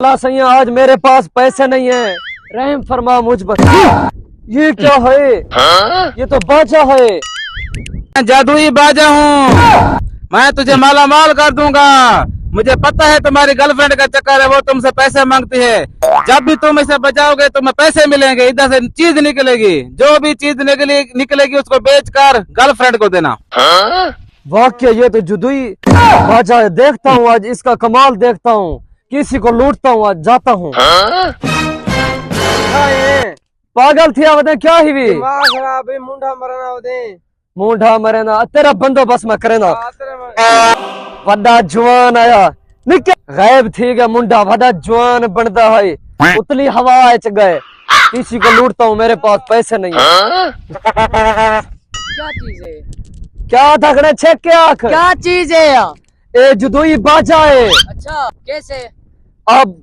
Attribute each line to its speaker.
Speaker 1: अल्लाह सैया आज मेरे पास पैसे नहीं है, रहम फरमा मुझ पर। ये क्या है? ये तो बाजा है।
Speaker 2: मैं जादुई बाजा हूँ, मैं तुझे माला माल कर दूंगा। मुझे पता है तुम्हारी गर्लफ्रेंड का चक्कर है, वो तुमसे पैसे मांगती है। जब भी तुम इसे बचाओगे तुम्हें पैसे मिलेंगे, इधर से चीज निकलेगी। जो भी चीज निकलेगी उसको बेचकर गर्लफ्रेंड को देना।
Speaker 1: वाकई ये तो जुदुई बाजा है। देखता हूँ आज इसका कमाल, देखता हूँ किसी को लूटता हूँ, आज जाता हूँ। पागल थी आवदे क्या ही भी
Speaker 3: दिमाग खराब है, मुंडा मरना होदे,
Speaker 1: मुंडा मरेना तेरा बंदोबस्त मैं करेना। वड्डा जवान आया निके गायब थी गया मुंडा, वड्डा जवान बनता है, उतली हवा च गए। किसी को लूटता हूँ, मेरे पास पैसे नहीं है।
Speaker 3: क्या चीज है?
Speaker 1: क्या थकने छेक के आंख?
Speaker 3: क्या चीज है?
Speaker 1: ए जुदुई बाजा है।
Speaker 3: अच्छा कैसे?
Speaker 1: अब